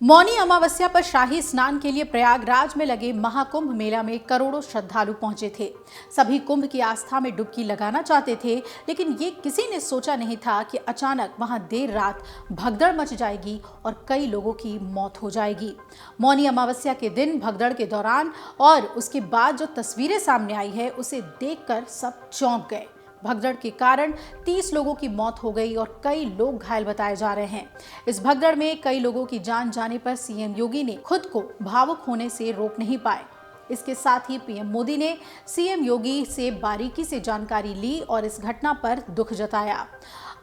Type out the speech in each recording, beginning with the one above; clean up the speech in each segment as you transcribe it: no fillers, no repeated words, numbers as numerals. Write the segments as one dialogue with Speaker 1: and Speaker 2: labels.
Speaker 1: मौनी अमावस्या पर शाही स्नान के लिए प्रयागराज में लगे महाकुंभ मेला में करोड़ों श्रद्धालु पहुंचे थे। सभी कुंभ की आस्था में डुबकी लगाना चाहते थे, लेकिन ये किसी ने सोचा नहीं था कि अचानक वहां देर रात भगदड़ मच जाएगी और कई लोगों की मौत हो जाएगी। मौनी अमावस्या के दिन भगदड़ के दौरान और उसके बाद जो तस्वीरें सामने आई है, उसे देखकर सब चौंक गए। भगदड़ के कारण 30 लोगों की मौत हो गई और कई लोग घायल बताए जा रहे हैं। इस भगदड़ में कई लोगों की जान जाने पर सीएम योगी ने खुद को भावुक होने से रोक नहीं पाए। इसके साथ ही पीएम मोदी ने सीएम योगी से बारीकी से जानकारी ली और इस घटना पर दुख जताया।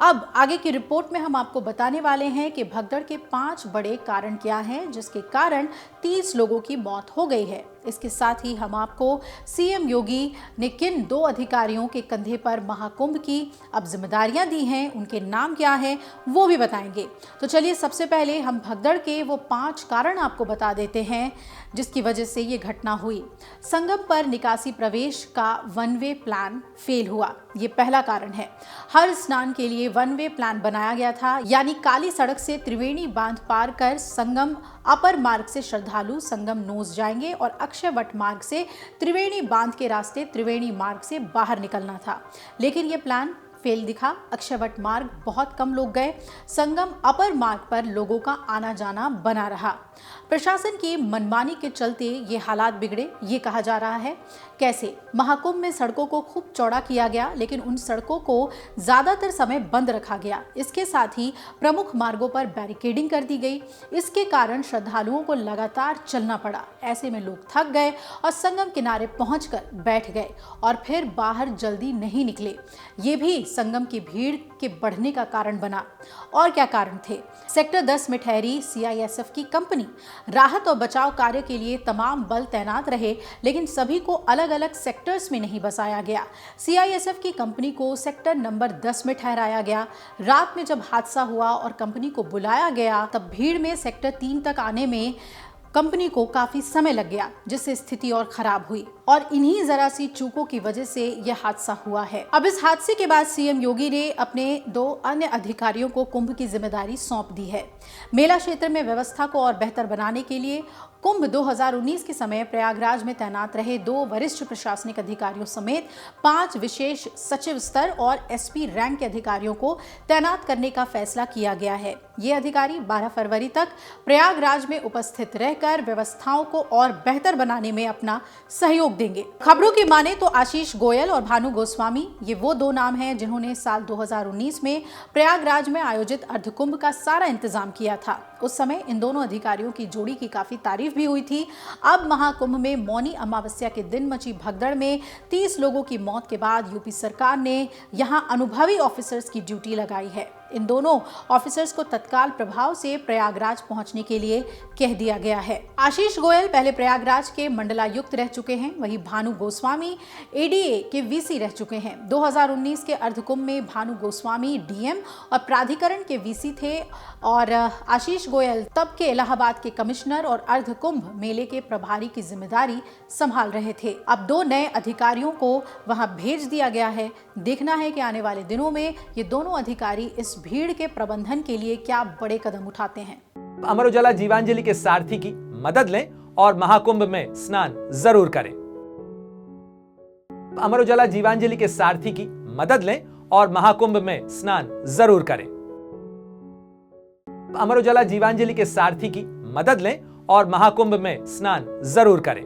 Speaker 1: अब आगे की रिपोर्ट में हम आपको बताने वाले हैं कि भगदड़ के 5 बड़े कारण क्या हैं, जिसके कारण 30 लोगों की मौत हो गई है। इसके साथ ही हम आपको सीएम योगी ने किन 2 अधिकारियों के कंधे पर महाकुंभ की अब जिम्मेदारियां दी हैं, उनके नाम क्या हैं, वो भी बताएंगे। तो चलिए सबसे पहले हम भगदड़ के वो 5 कारण आपको बता देते हैं जिसकी वजह से ये घटना हुई। संगम पर निकासी प्रवेश का 1 वे प्लान फेल हुआ, ये पहला कारण है। हर स्नान के लिए 1 वे प्लान बनाया गया था, यानी काली सड़क से त्रिवेणी बांध पार कर संगम अपर मार्ग से श्रद्धालु संगम नोज जाएंगे और अक्षय वट मार्ग से त्रिवेणी बांध के रास्ते त्रिवेणी मार्ग से बाहर निकलना था। लेकिन यह प्लान फेल दिखा। अक्षयवट मार्ग बहुत कम लोग गए। संगम अपर मार्ग पर लोगों का आना जाना बना रहा। प्रशासन की मनमानी के चलते ये हालात बिगड़े, ये कहा जा रहा है। कैसे? महाकुंभ में सड़कों को खूब चौड़ा किया गया, लेकिन उन सड़कों को ज्यादातर समय बंद रखा गया। इसके साथ ही प्रमुख मार्गों पर बैरिकेडिंग कर दी गई। इसके कारण श्रद्धालुओं को लगातार चलना पड़ा। ऐसे में लोग थक गए और संगम किनारे पहुंचकर बैठ गए और फिर बाहर जल्दी नहीं निकले। ये भी संगम की भीड़ के बढ़ने का कारण बना। और क्या कारण थे? सेक्टर 10 में ठहरी सीआईएसएफ की कंपनी। राहत और बचाव कार्य के लिए तमाम बल तैनात रहे, लेकिन सभी को अलग अलग सेक्टर्स में नहीं बसाया गया। सीआईएसएफ की कंपनी को सेक्टर नंबर 10 में ठहराया गया। रात में जब हादसा हुआ और कंपनी को बुलाया गया, तब भीड़ में सेक्टर 3 तक आने में कंपनी को काफी समय लग गया, जिससे स्थिति और खराब हुई और इन्हीं जरा सी चूकों की वजह से यह हादसा हुआ है। अब इस हादसे के बाद सीएम योगी ने अपने 2 अन्य अधिकारियों को कुंभ की जिम्मेदारी सौंप दी है। मेला क्षेत्र में व्यवस्था को और बेहतर बनाने के लिए कुंभ 2019 के समय प्रयागराज में तैनात रहे 2 वरिष्ठ प्रशासनिक अधिकारियों समेत 5 विशेष सचिव स्तर और एसपी रैंक के अधिकारियों को तैनात करने का फैसला किया गया है। ये अधिकारी 12 फरवरी तक प्रयागराज में उपस्थित रहकर व्यवस्थाओं को और बेहतर बनाने में अपना सहयोग देंगे। खबरों की माने तो आशीष गोयल और भानु गोस्वामी, ये वो 2 नाम हैं जिन्होंने साल 2019 में प्रयागराज में आयोजित अर्धकुंभ का सारा इंतजाम किया था। उस समय इन दोनों अधिकारियों की जोड़ी की काफी तारीफ भी हुई थी। अब महाकुंभ में मौनी अमावस्या के दिन मची भगदड़ में 30 लोगों की मौत के बाद यूपी सरकार ने यहां अनुभवी ऑफिसर्स की ड्यूटी लगाई है। इन दोनों ऑफिसर्स को तत्काल प्रभाव से प्रयागराज पहुंचने के लिए कह दिया गया है। आशीष गोयल पहले प्रयागराज के मंडलायुक्त रह चुके हैं, वहीं भानु गोस्वामी एडीए के वीसी रह चुके हैं। 2019 के अर्धकुंभ में भानु गोस्वामी डीएम और प्राधिकरण के वीसी थे और आशीष गोयल तब के इलाहाबाद के कमिश्नर और अर्धकुंभ मेले के प्रभारी की जिम्मेदारी संभाल रहे थे। अब 2 नए अधिकारियों को वहां भेज दिया गया है। देखना है कि आने वाले दिनों में ये दोनों अधिकारी इस भीड़ के प्रबंधन के लिए क्या बड़े कदम उठाते हैं।
Speaker 2: अमर उजाला जीवांजलि के सारथी की मदद लें और महाकुंभ में स्नान जरूर करें। अमर उजाला जीवांजलि के सारथी की मदद लें और महाकुंभ में स्नान जरूर करें। अमर उजाला जीवांजलि के सारथी की मदद लें और महाकुंभ में स्नान जरूर करें।